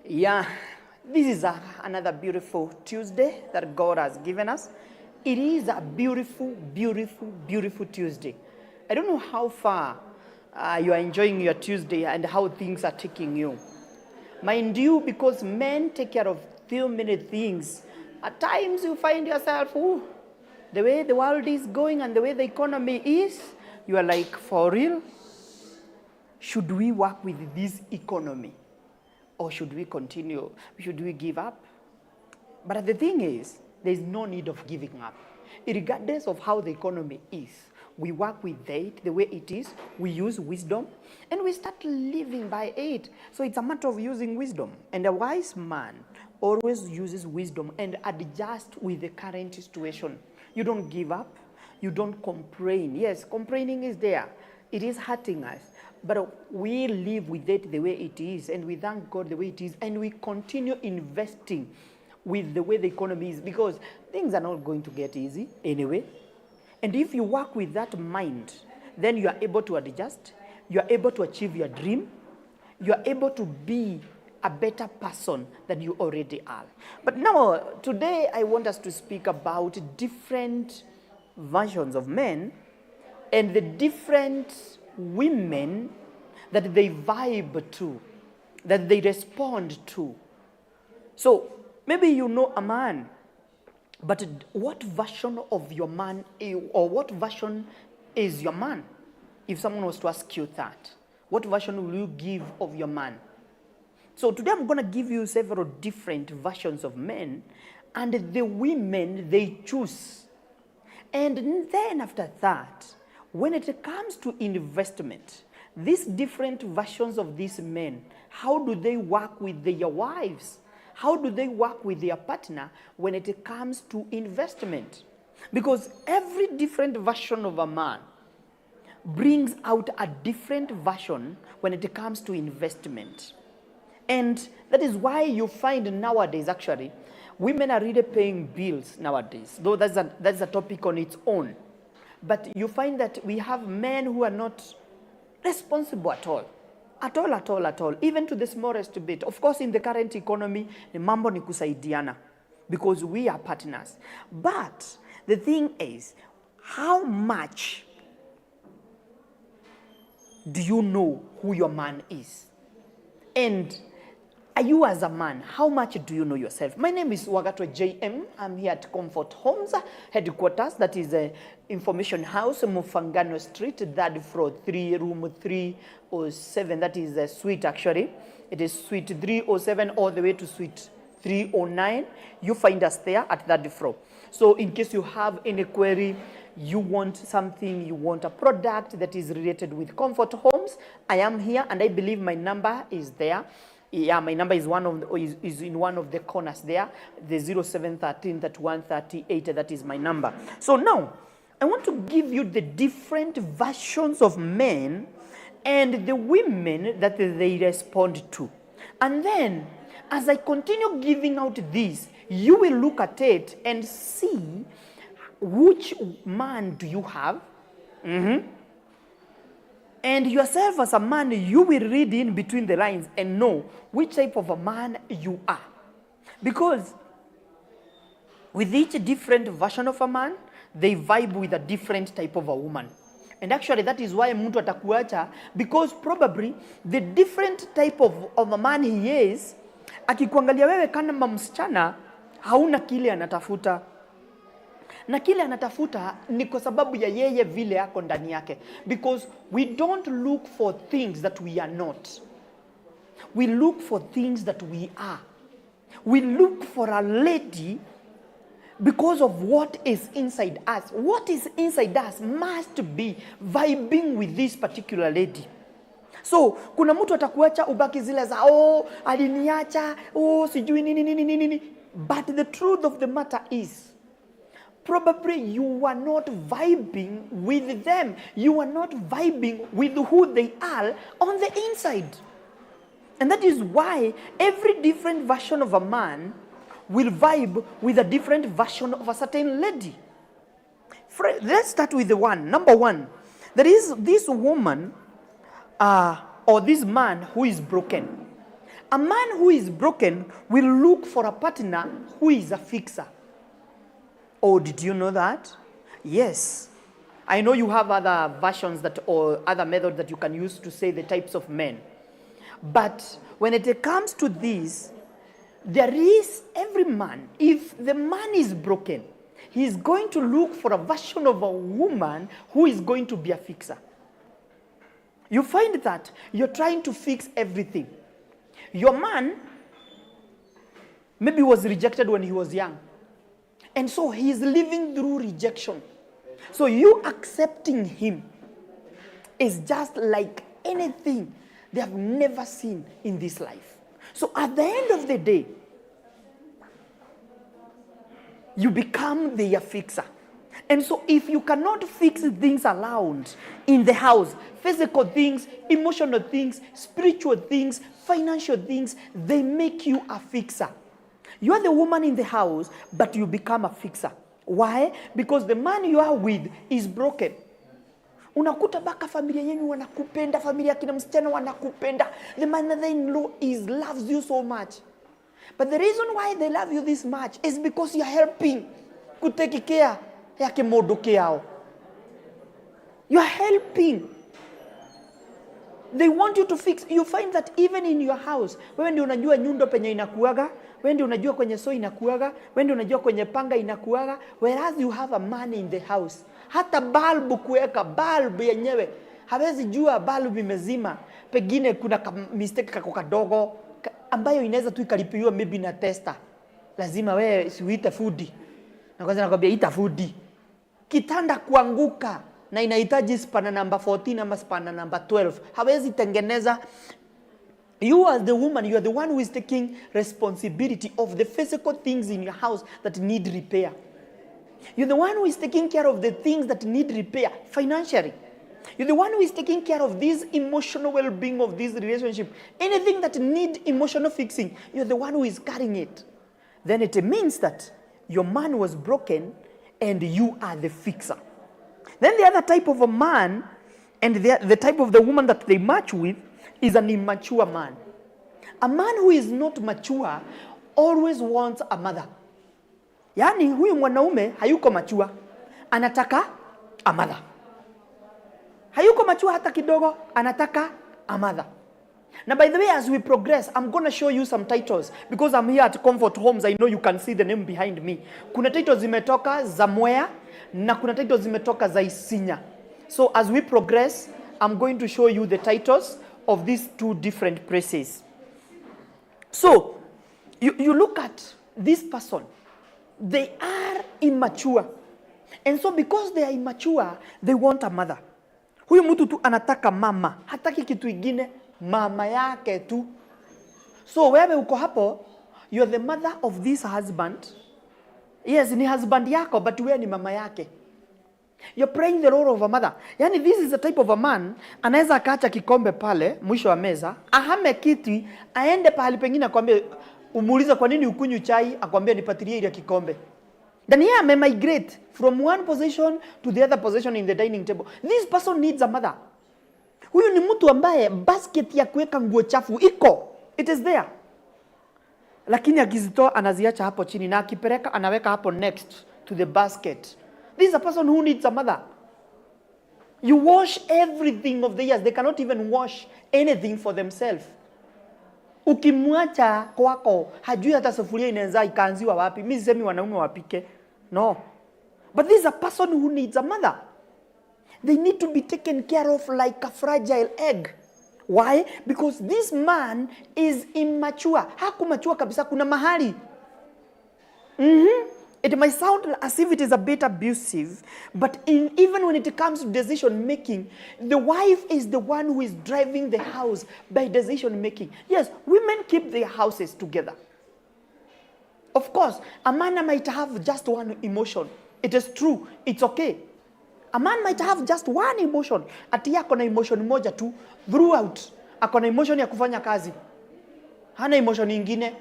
Yeah, this is another beautiful Tuesday that God has given us. It is a beautiful, beautiful, beautiful Tuesday. I don't know how far you are enjoying your Tuesday and how things are taking you. Mind you, because men take care of too many things, at times you find yourself, ooh, the way the world is going and the way the economy is, you are like, for real? Should we work with this economy? Or should we continue? Should we give up? But the thing is, there's no need of giving up. Regardless of how the economy is, we work with it the way it is, we use wisdom, and we start living by it. So it's a matter of using wisdom. And a wise man always uses wisdom and adjust with the current situation. You don't give up, you don't complain. Yes, complaining is there. It is hurting us. But we live with it the way it is, and we thank God the way it is, and we continue investing with the way the economy is, because things are not going to get easy anyway. And if you work with that mind, then you are able to adjust, you are able to achieve your dream, you are able to be a better person than you already are. But now, today I want us to speak about different versions of men and the different women that they vibe to, that they respond to. So maybe you know a man, but what version of your man, or what version is your man? If someone was to ask you that, what version will you give of your man? So today I'm going to give you several different versions of men and the women they choose. And then after that, when it comes to investment, these different versions of these men, how do they work with their wives? How do they work with their partner when it comes to investment? Because every different version of a man brings out a different version when it comes to investment. And that is why you find nowadays, actually, women are really paying bills nowadays, though that's a topic on its own. But you find that we have men who are not responsible at all. At all. Even to the smallest bit. Of course, in the current economy, the mambo ni kusaidiana, because we are partners. But the thing is, how much do you know who your man is? And are you as a man, how much do you know yourself? My name is Wagatwa JM. I'm here at Comfort Homes headquarters. That is a information house, Mufangano Street, 3rd floor, 3 room 307. That is a suite actually. It is suite 307 all the way to suite 309. You find us there at that floor. So in case you have any query, you want something, you want a product that is related with Comfort Homes, I am here, and I believe my number is there. Yeah, my number is is in one of the corners there, the 0713 3138. That is my number. So now, I want to give you the different versions of men and the women that they respond to. And then, as I continue giving out this, you will look at it and see which man do you have. And yourself as a man, you will read in between the lines and know which type of a man you are. Because with each different version of a man, they vibe with a different type of a woman. And actually that is why mtu atakuacha, because probably the different type of a man he is, akikuangalia wewe kama msichana, hauna kile anatafuta. Na kile anatafuta ni kwa sababu ya yeye vile yako ndani yake. Because we don't look for things that we are not. We look for things that we are. We look for a lady because of what is inside us. What is inside us must be vibing with this particular lady. So, kuna mtu atakuacha ubaki zile za, aliniacha, sijui nini. But the truth of the matter is, probably you are not vibing with them. You are not vibing with who they are on the inside. And that is why every different version of a man will vibe with a different version of a certain lady. Let's start with the one. Number one, there is this woman or this man who is broken. A man who is broken will look for a partner who is a fixer. Oh, did you know that? Yes. I know you have other versions that or other methods that you can use to say the types of men. But when it comes to this, there is every man, if the man is broken, he is going to look for a version of a woman who is going to be a fixer. You find that you're trying to fix everything. Your man maybe was rejected when he was young. And so he is living through rejection. So you accepting him is just like anything they have never seen in this life. So at the end of the day, you become their fixer. And so if you cannot fix things around in the house, physical things, emotional things, spiritual things, financial things, they make you a fixer. You are the woman in the house, but you become a fixer. Why? Because the man you are with is broken. Unakuta baka familia yenu wanakupenda, familia kina msichana wanakupenda. The mother-in-law loves you so much. But the reason why they love you this much is because you are helping kuteki care yake modoke yao. You are helping. They want you to fix. You find that even in your house, wewe ndio unajua nyundo penye inakuaga, wewe ndio unajua kwenye so inakuaga, wewe ndio unajua kwenye panga inakuaga, whereas you have a man in the house. Hata bulb kuweka, bulb yenyewe hawezi jua bulb imezima. Pengine kuna mistake kako kadogo ambayo inaweza tu ikalipiwa maybe na tester. Lazima wewe uite fundi. Na kwanza nakwambia ita fundi. Kitanda kuanguka na inahitaji spana number 14 ama spana number 12. Hawezi tengeneza. You as the woman, you are the one who is taking responsibility of the physical things in your house that need repair. You're the one who is taking care of the things that need repair financially. You're the one who is taking care of this emotional well-being of this relationship. Anything that needs emotional fixing, you're the one who is carrying it. Then it means that your man was broken and you are the fixer. Then the other type of a man and the type of the woman that they match with is an immature man. A man who is not mature always wants a mother. Yani huyu mwanaume hayuko mature, anataka a mother. Hayuko mature hata kidogo, anataka a mother. Now, by the way, as we progress, I'm going to show you some titles because I'm here at Comfort Homes. I know you can see the name behind me. Kuna titles zimetoka za Mwea na kuna titles zimetoka za Isinya. So as we progress, I'm going to show you the titles of these two different places. So you look at this person. They are immature. And so because they are immature, they want a mother. Huyu mtu tu anataka mama. Hataki kitu ingine, mama yake tu. So wewe uko hapo, you're the mother of this husband. Yes, ni husband yako, but wewe ni mama yake. You're playing the role of a mother. Yani this is the type of a man, anaweza akaacha kikombe pale, mwisho wa meza, ahame kiti, aende pahali pengine akwambie, umuulize kwa nini ukunywi chai, akwambie nipatilie ile kikombe. Then here may migrate from one position to the other position in the dining table. This person needs a mother. Huyu ni mtu ambaye basket ya kuweka nguo chafu iko. It is there. Lakini akizitoa anaziacha hapo chini na akipeleka anaweka hapo next to the basket. This is a person who needs a mother. You wash everything of the years. They cannot even wash anything for themselves. Ukimwacha kwako, hajui hata sufuria inaweza ikaanziwa wapi. Mimi sisemi wanaume wapike. No. But this is a person who needs a mother. They need to be taken care of like a fragile egg. Why? Because this man is immature. Hakumature kabisa, kuna mahali. It might sound as if it is a bit abusive, but even when it comes to decision making, the wife is the one who is driving the house by decision making. Yes, women keep their houses together. Of course, a man might have just one emotion. It is true. It's okay. A man might have just one emotion. Ati ako na emotion moja tu throughout. Ako na emotion ya kufanya kazi. Hana emotion ingine.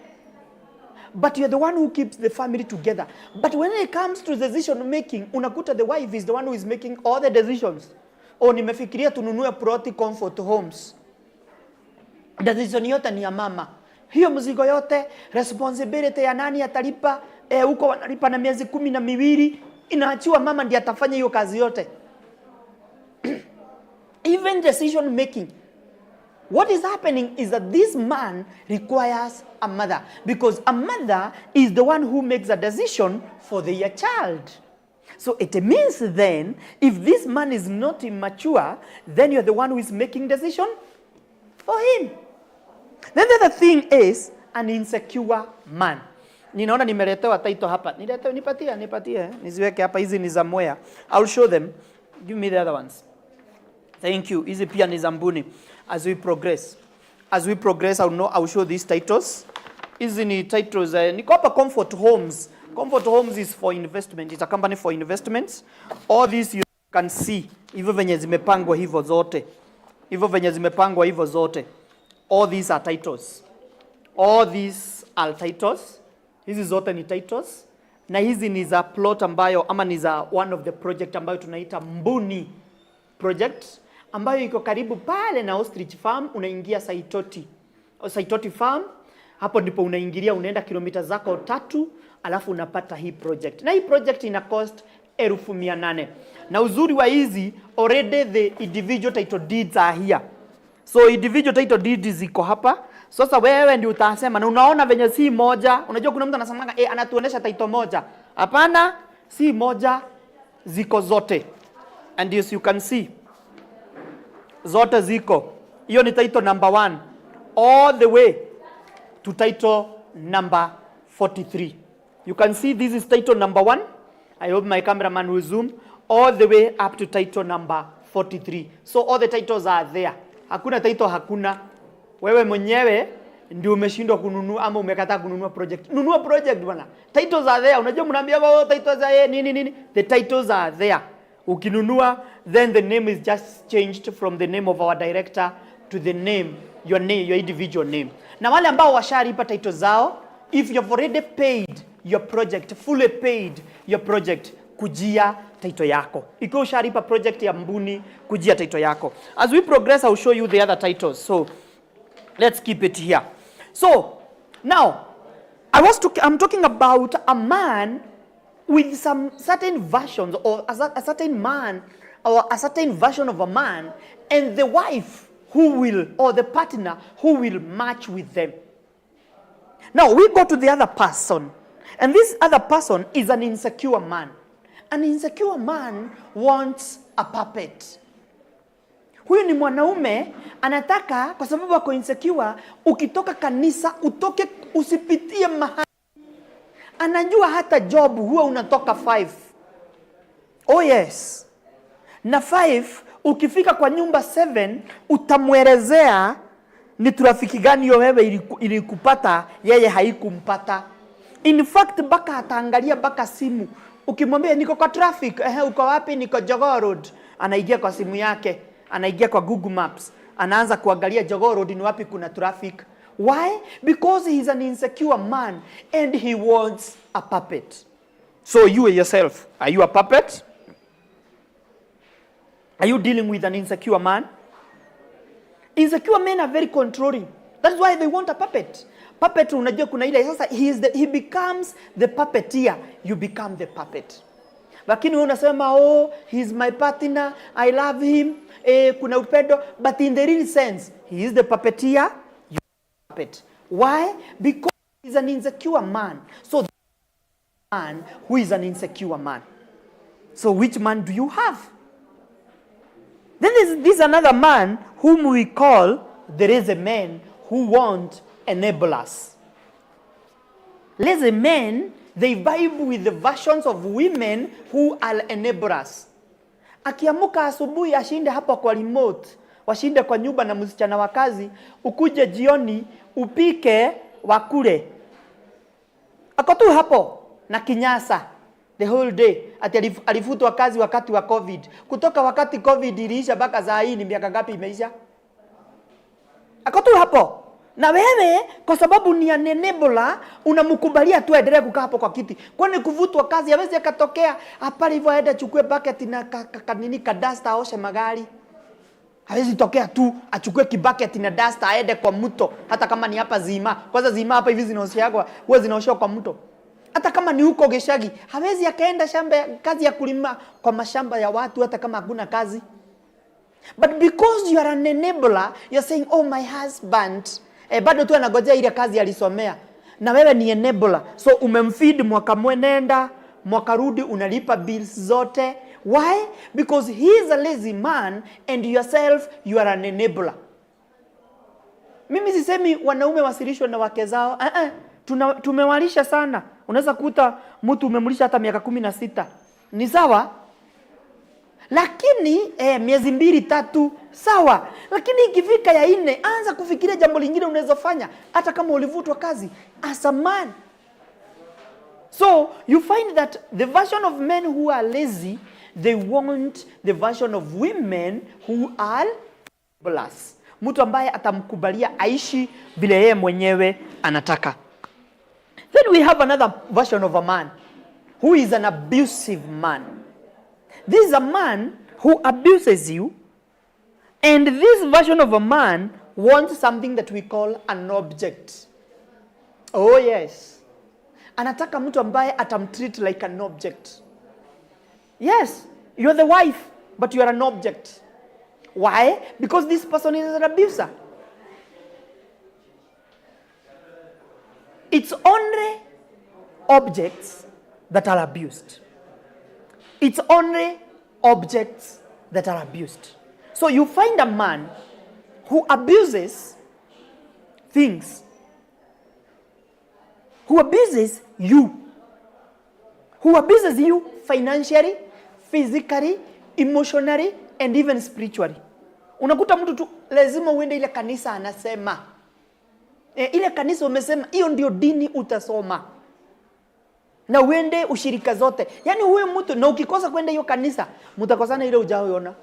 But you're the one who keeps the family together. But when it comes to decision making, unakuta the wife is the one who is making all the decisions. Oh, nimefikiria tununue ploti Comfort Homes. Decision yote ni ya mama. hiyo mzigo yote, responsibility ya nani atalipa, huko wanalipa na miezi 12, inaachiwa mama ndiye atafanya hiyo kazi yote. Even decision making. What is happening is that this man requires a mother, because a mother is the one who makes a decision for their child. So it means then, if this man is not immature, then you're the one who is making decision for him. Then the other thing is an insecure man. Ninaona nimeletewa title hapa. Nipatie. Niziweke hapa, hizi ni za Mwea. I'll show them. Give me the other ones. Thank you. Hizi pia ni za Mbuni. As we progress, I'll show these titles. Hizi ni titles. Niko hapa Comfort Homes. Comfort Homes is for investment. It's a company for investments. All these you can see. Hivyo venye zimepangwa hivyo zote. All these are titles. Hizi zote ni titles. Na hizi ni za plot ambayo, ama ni za one of the project ambayo tunaita Mbuni project, ambayo iko karibu pale na Ostrich Farm. Unaingia Saitoti Farm. Hapo ndipo unaingilia, unaenda kilomita zako 3, alafu unapata hii project. Na hii project ina cost 1800. Na uzuri wa hizi, already the individual title deeds are here. So individual title deeds ziko hapa. Sasa wewe ndio utasema, na unaona venye si moja. Unajua kuna mtu anasemanga anatuonesha title moja. Hapana, si moja, ziko zote. And as you can see, zote ziko. Hiyo ni title number 1 all the way to title number 43. You can see this is title number 1. I hope my cameraman will zoom all the way up to title number 43. So all the titles are there. Hakuna title hakuna. Wewe mwenyewe ndio umeshindwa kununua ama umekataa kununua project. Nunua project bwana. Titles are there. Unajua mnaambia titles are nini. The titles are there. Ukinunua, then the name is just changed from the name of our director to the name, your individual name. Na wale ambao washaripa title zao, if you've already paid your project, fully paid your project, kujia title yako. Ikiwa usharipa project ya Mbuni, kujia title yako. As we progress, I'll show you the other titles. So let's keep it here. So now, I'm talking about a man with some certain versions, or a certain man, or a certain version of a man, and the wife who will, or the partner who will match with them. Now we go to the other person, and this other person is an insecure man. An insecure man wants a puppet. Huyu ni mwanaume anataka, kwa sababu ako insecure, ukitoka kanisa usipitie mahali. Anajua hata job huwa unatoka 5. Oh yes. Na 5, ukifika kwa nyumba 7, utamwelezea ni trafiki gani yo wewe ilikupata, yeye haikumpata. In fact, baka ataangalia baka simu. Ukimwambia niko kwa traffic, uko wapi? Niko Jogoo Road. Anaingia kwa simu yake, anaingia kwa Google Maps, anaanza kuangalia Jogoo Road ni wapi kuna traffic. Why? Because he's an insecure man and he wants a puppet. So you yourself, are you a puppet? Are you dealing with an insecure man? Insecure men are very controlling. That's why they want a puppet. Puppet, unajua kuna ile sasa, he becomes the puppeteer, you become the puppet. Lakini unasema he's my partner, I love him, kuna upendo, but in the real sense, he is the puppeteer, you are the puppet. Why? Because he's an insecure man. So the man who is an insecure man. So which man do you have? Then there's another man whom we call, there is a man who won't enable us. Lazy men, they vibe with the versions of women who are enable us. Akiamuka asubuhi ashinde hapa kwa remote, washinde kwa nyumba na msichana wa kazi, ukuje jioni upike wakule. Ako tu hapo na kinyasa the whole day. Ati alifutwa kazi wakati wa COVID. Kutoka wakati COVID iliisha mpaka saa hii ni miaka ngapi imeisha? Ako tu hapo. Na wewe kwa sababu ni enabler unamkubalia tu aendelee kukaa hapo kwa kiti. Kwani kuvutwa kazi hawezi akatokea hapa hivyo aende chukue bucket na kanini kadasta aoshe magari. Hawezi tokea tu achukue kibaketi na dasta aende kwa mto, hata kama ni hapa Zima. Kwanza Zima hapa hivi zinaoshiagwa, huwa zinaoshwa kwa mto. Hata kama ni huko Geshagi, hawezi akaenda shamba kazi ya kulima kwa mashamba ya watu hata kama hakuna kazi. But because you are an enabler, you're saying, oh my husband, bado tu anagojea ile kazi alisomea. Na wewe ni enabler. So umemfeed mwaka mwenenda, mwaka rudi unalipa bills zote. Why? Because he is a lazy man and yourself, you are an enabler. Mimi sisemi wanaume wasirishwe na wake zao. Tumewalisha sana. Unaweza kuta mtu umemlisha hata miaka 16. Ni sawa? Lakini miezi 2-3 sawa. Lakini ikifika ya 4, anza kufikiria jambo lingine unaweza fanya hata kama ulivutwa kazi as a man. So you find that the version of men who are lazy, they want the version of women who are enablers. Mtu ambaye atamkubalia aishi vile yeye mwenyewe anataka. Then we have another version of a man who is an abusive man. This is a man who abuses you, and this version of a man wants something that we call an object. Oh yes. Anataka mtu ambaye atamtreat like an object. Yes, you're the wife, but you are an object. Why? Because this person is an abuser. It's only objects that are abused. It's only objects that are abused. So you find a man who abuses things, who abuses you, financially, physically, emotionally, and even spiritually. Unakuta mtu tu lazima uende ile kanisa anasema. Ile kanisa umesema hiyo ndio dini utasoma. Na uende ushirika zote. Yaani huyo mtu na ukikosa kwenda hiyo kanisa, mtakosana ile ujaoona.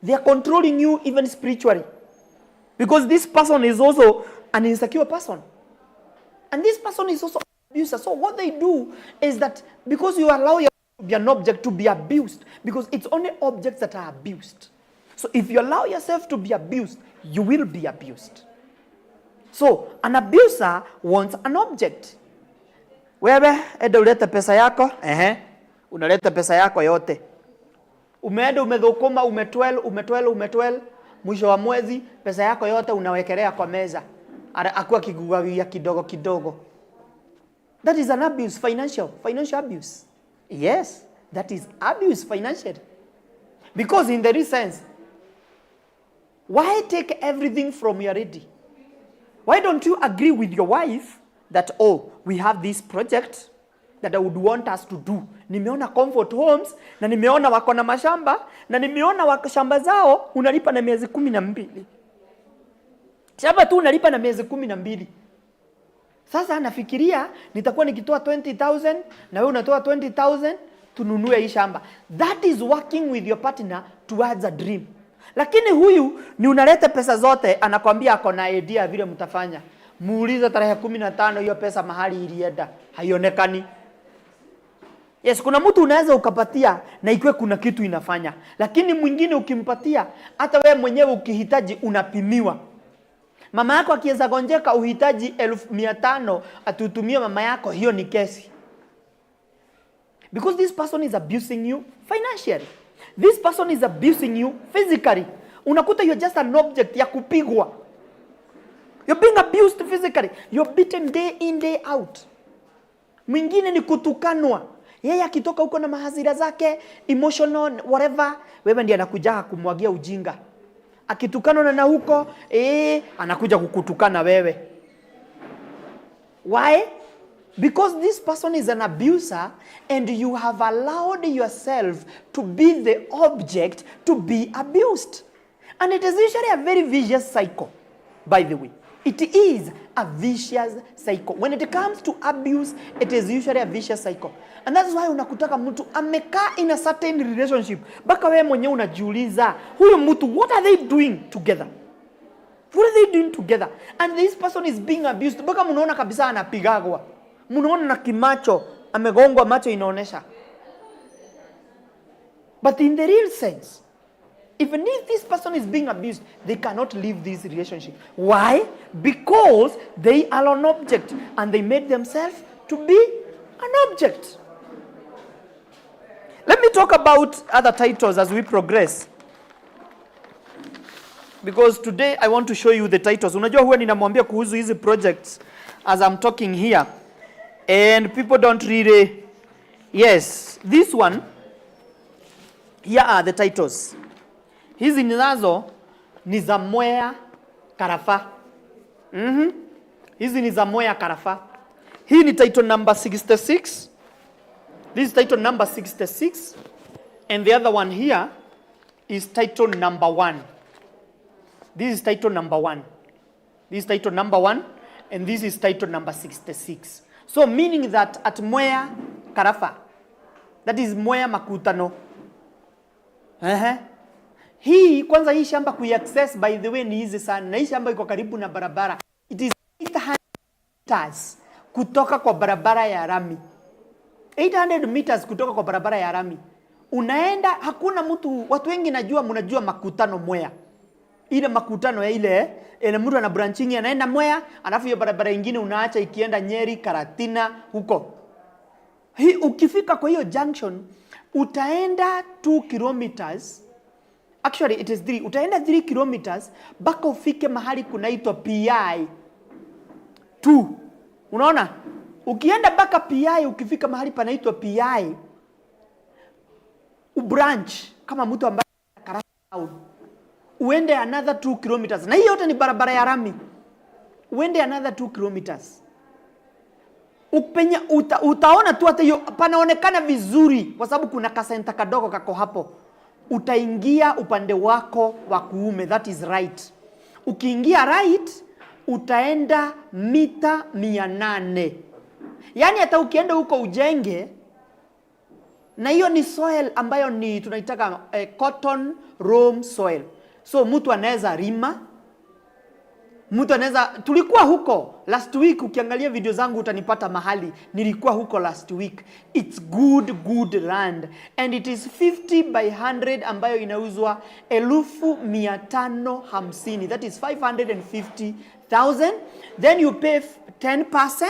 They are controlling you even spiritually. Because this person is also an insecure person. And this person is also an abuser. So what they do is that because you allow yourself to be an object to be abused, because it's only objects that are abused. So if you allow yourself to be abused, you will be abused. So an abuser wants an object. Wewe enda ulete pesa yako, unaleta pesa yako yote. Umeenda umedhukuma, umetwel, mwisho wa mwezi pesa yako yote unawekelea kwa meza. Akuwa kigugawia kidogo kidogo. That is an abuse, financial abuse. Yes, that is abuse financially. Because in the real sense, why take everything from your ready? Why don't you agree with your wife that, oh, we have this project that I would want us to do. Nimeona Comfort Homes, na nimeona wako na mashamba, na nimeona wako shamba zao, unalipa na miezi 12. Shamba tu unalipa na miezi 12. Sasa nafikiria, nitakuwa nikitoa 20,000, na wewe unatoa 20,000, tununue hii shamba. That is working with your partner towards a dream. Lakini huyu, ni unaleta pesa zote, anakwambia ako na idea vile mtafanya. Muuliza tarehe 15 hiyo pesa mahali ilienda, haionekani. Yes, kuna mtu unaweza ukapatia na ikiwe kuna kitu inafanya. Lakini mwingine ukimpatia, hata wewe mwenyewe ukihitaji unapimiwa. Mama yako akiweza gonjeka uhitaji 1500 atutumie mama yako, hiyo ni kesi. Because this person is abusing you financially. This person is abusing you physically. Unakuta you're just an object ya kupigwa. You're being abused physically. You're beaten day in, day out. Mwingine ni kutukanwa. Yeye akitoka huko na mahazira zake, emotional, whatever, wewe ndiye anakuja kumwagia ujinga. Akitukanwa na huko, anakuja kukutukana wewe. Why? Because this person is an abuser and you have allowed yourself to be the object to be abused. And it is usually a very vicious cycle, by the way. It is a vicious cycle. When it comes to abuse, it is usually a vicious cycle. And that's why unakutaka mtu amekaa in a certain relationship. Baka wewe mwenyewe unajiuliza, huyo mtu, what are they doing together? What are they doing together? And this person is being abused. Baka munaona kabisa anapigagwa. Munaona na kimacho, amegongwa macho inaonesha. But in the real sense, Even if this person is being abused, they cannot leave this relationship. Why? Because they are an object and they made themselves to be an object. Let me talk about other titles as we progress. Because today I want to show you the titles. Unajua huwa ninamwambia kuhusu hizi projects as I'm talking here. And people don't really... Yes, this one. Here are the titles. Hizi ninazo ni za Mwea Karafa. Hizi ni za Mwea Karafa. Hii ni title number 66. This is title number 66. And the other one here is title number 1. This is title number 1. This is title number 1. And this is title number 66. So meaning that at Mwea Karafa, that is Mwea Makutano. Hii kwanza hii shamba kuiaccess by the way ni easy sana. Na hii shamba iko karibu na barabara. It is 800 meters kutoka kwa barabara ya rami. 800 meters kutoka kwa barabara ya rami. Unaenda, hakuna mtu, watu wengi najua mnajua Makutano Mwea. Ile Makutano ya ile mtu ana branching anaenda Mwea, alafu hiyo barabara nyingine unaacha ikienda Nyeri, Karatina huko. Hii ukifika kwa hiyo junction utaenda 2 kilometers. Actually it is 3. Utaenda 3 kilometers mpaka ufike mahali kunaitwa PI 2. Unaona? Ukienda mpaka PI, ukifika mahali panaitwa PI, ubranch kama mtu ambaye Karau, uende another 2 kilometers. Na hiyo yote ni barabara ya rami. Uende another 2 kilometers. Upenya utaona tu hata hiyo panaonekana vizuri kwa sababu kuna kasenta kadogo kako hapo. Utaingia upande wako wa kuume, that is right. Ukiingia right utaenda mita 800. Yaani hata ukienda huko ujenge, na hiyo ni soil ambayo ni tunaitaka cotton loam soil. So mtu anaweza rima, mtu anaweza, tulikuwa huko last week, ukiangalia video zangu utanipata mahali nilikuwa huko last week. It's good land and it is 50 by 100 ambayo inauzwa 1550. That is 550,000. Then you pay 10%.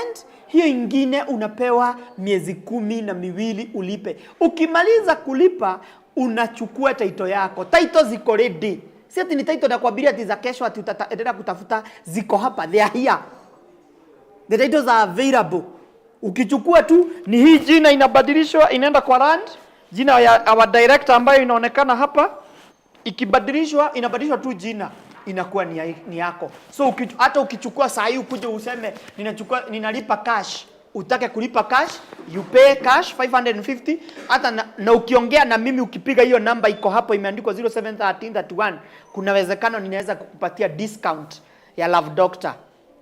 Hiyo ingine unapewa miezi 12 ulipe. Ukimaliza kulipa unachukua title yako. Title ziko ready. Si ati ni title na kuabiria ati za kesho ati utaendelea kutafuta, ziko hapa, they are here. The titles are available. Ukichukua tu ni hii jina inabadilishwa, inaenda kwa land, jina ya our director ambayo inaonekana hapa, ikibadilishwa inabadilishwa tu jina, inakuwa ni yako. So hata ukichukua saa hii ukuje useme ninalipa cash, utake kulipa cash, you pay cash 550. Hata na ukiongea na mimi ukipiga hiyo namba iko hapo imeandikwa 071331, kuna wezekano ninaweza kukupatia discount ya Love Doctor.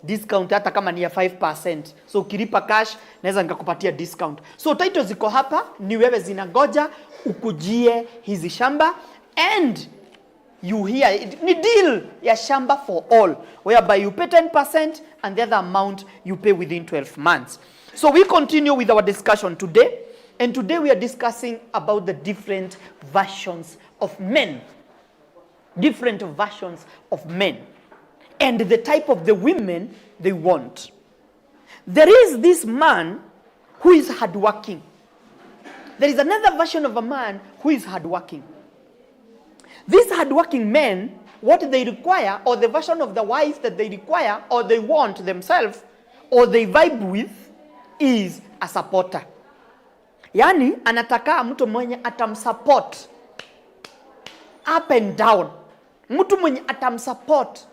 Discount hata kama ni ya 5%. So ukilipa cash naweza nikakupatia discount. So titles ziko hapa, ni wewe zinangoja ukujie hizi shamba, and you hear ni deal ya shamba for all, whereby you pay 10% and the other amount you pay within 12 months. So we continue with our discussion today, and today we are discussing about the different versions of men. Different versions of men. And the type of the women they want. There is this man who is hardworking. There is another version of a man who is hardworking. These hardworking men, what they require, or the version of the wife that they require, or they want themselves, or they vibe with, is a supporter. Yani, anataka mtu mwenye atamsupport up and down. Mtu mwenye atamsupport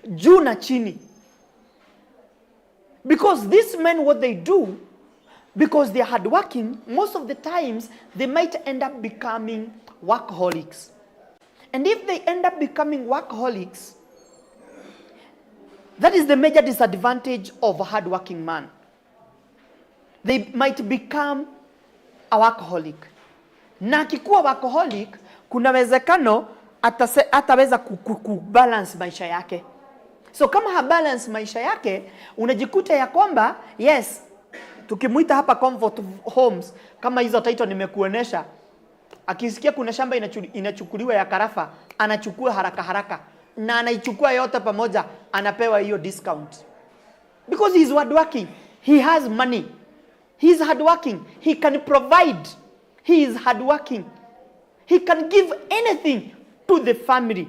juu na chini. Because these men, what they do, because they are hardworking, most of the times they might end up becoming workaholics. And if they end up becoming workaholics, that is the major disadvantage of a hardworking man. They might become a workaholic. Na akikuwa workaholic, kuna wezekano ataweza kubalance maisha yake. So kama habalance maisha yake, unajikuta ya kwamba, yes, tukimuita hapa comfort homes, kama hizo title nimekuonesha, Akisikia kuna shamba inachukuliwa ya karafa, anachukua haraka haraka na anaichukua yote pamoja, anapewa hiyo discount. Because he is hardworking. He has money. He is hardworking. He can provide. He is hardworking. He can give anything to the family.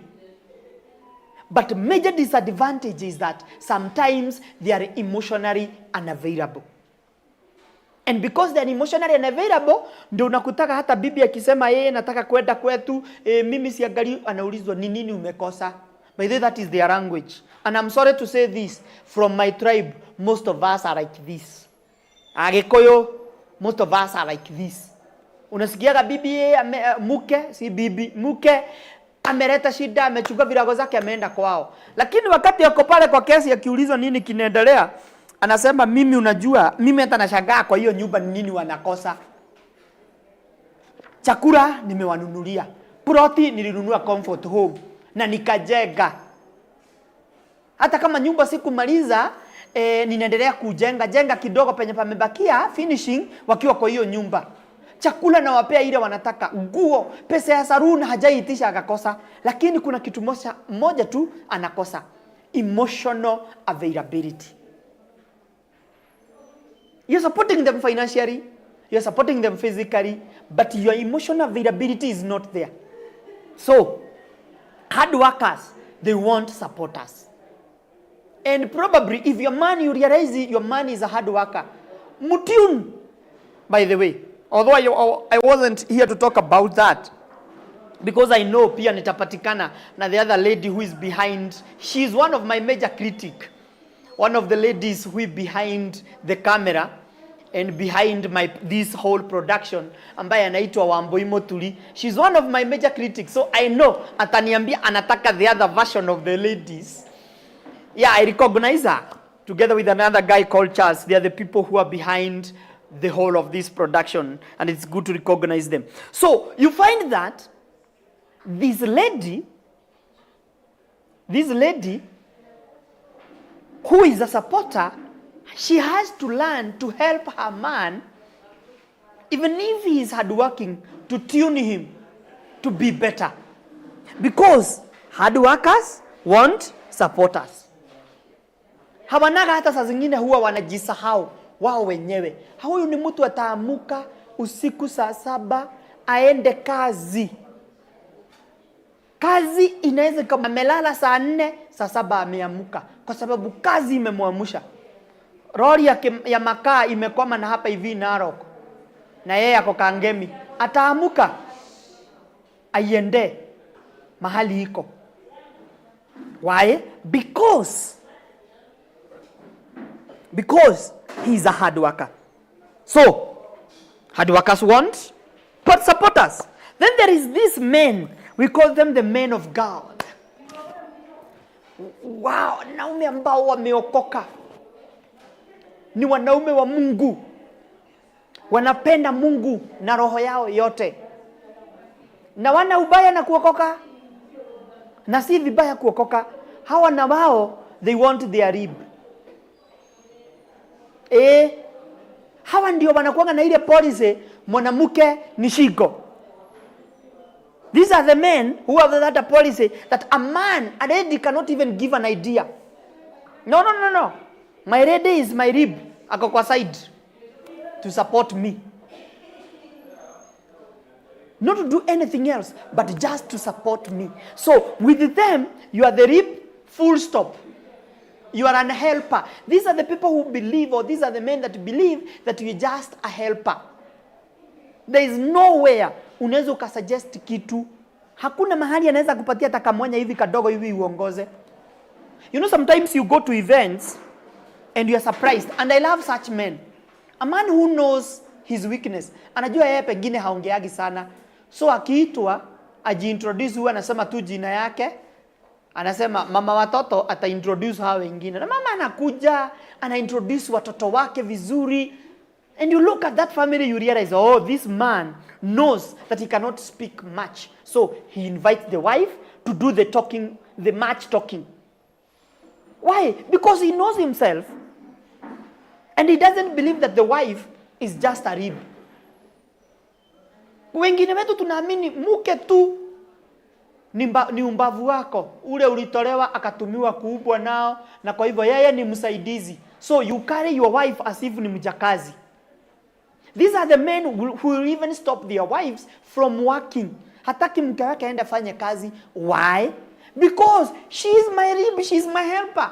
But major disadvantage is that sometimes they are emotionally unavailable. And because they are emotionally unavailable, ndio unakutaka hata bibi akisema yeye nataka kwenda kwetu, mimi siangali, anaulizwa ni nini umekosa. By the way, that is their language. And I'm sorry to say this, from my tribe, most of us are like this. Agikoyo, most of us are like this. Unasikiaga bibi muke, si bibi, muke ameleta shida, amechukua virago zake ameenda kwao. Lakini wakati yako pale kwa kesi akiulizwa nini kinaendelea, anasema mimi unajua, mimi hata nashangaa kwa hiyo nyumba ni nini wanakosa. Chakula nimewanunulia. Ploti nilinunua Comfort Home na nikajenga. Hata kama nyumba sikumaliza, ninaendelea kujenga kidogo penye pamebakia finishing wakiwa kwa hiyo nyumba. Chakula na wapea ile wanataka, nguo, pesa ya saruni hajaitisha akakosa, lakini kuna kitu moja tu anakosa, emotional availability. You're supporting them financially, you're supporting them physically, but your emotional availability is not there. So, hard workers, they won't support us. And probably, if your man, you realize your man is a hard worker, mutune, by the way. Although I wasn't here to talk about that, because I know pia nitapatikana na the other lady who is behind. She is one of my major critic. One of the ladies who is behind the camera and behind this whole production, ambaye anaitwa Wambui Moturi. She's one of my major critics. So I know ataniambia anataka the other version of the ladies. Yeah, I recognize her. Together with another guy called Charles. They are the people who are behind the whole of this production, and it's good to recognize them. So you find that this lady who is a supporter, she has to learn to help her man, even if he is hardworking, to tune him to be better. Because hard workers want supporters. Hawanaga hata saa zingine huwa wanajisahau wao wenyewe. Huyu ni mtu ataamuka usiku saa 7 aende kazi. Kazi inaweza kama amelala saa 4, saa 7 ameamuka kwa sababu kazi imemwamusha. Lori ya makaa imekwama na hapa hivi Narok, na yeye ako Kangemi, ataamuka aiende mahali iko. Why? Because he's a hard worker. So, hard workers want but supporters. Then there is this men, we call them the men of God. Wow, wanaume ambao wameokoka. Ni wanaume wa Mungu. Wanapenda Mungu na roho yao yote. Na wana ubaya na kuokoka. Na si vibaya kuokoka. Hawa na wao, they want their rib. Hawa ndio wanakuanga na ile policy, mwanamke ni shingo. These are the men who have that policy that a man, a lady cannot even give an idea. No. My lady is my rib. Ako kwa side to support me. Not to do anything else, but just to support me. So, with them, you are the rib, full stop. You are an helper. These are the people who believe, or these are the men that believe that you are just a helper. There is nowhere unaweza ukasuggest kitu. Hakuna mahali anaweza kupatia takamwanya hivi kadogo hivi uongoze. You know, sometimes you go to events and you are surprised. And I love such men. A man who knows his weakness. Anajua yeye pengine haongeagi sana. So akiitwa, ajiintroduce, huwa anasema tu jina yake. Anasema mama watoto ataintroduce hao wengine. Na mama anakuja, anaintroduce watoto wake vizuri. And you look at that family, you realize, oh, this man knows that he cannot speak much. So he invites the wife to do the talking, the much talking. Why? Because he knows himself. And he doesn't believe that the wife is just a rib. Wengine wetu tunaamini mke tu ni umbavu wako, ule ulitolewa akatumiwa kuubwa nao, na kwa hivyo yeye ni msaidizi. So you carry your wife as if ni mjakazi. These are the men who will even stop their wives from working. Hataki mke wake aende afanye kazi. Why? Because she is my rib, she is my helper.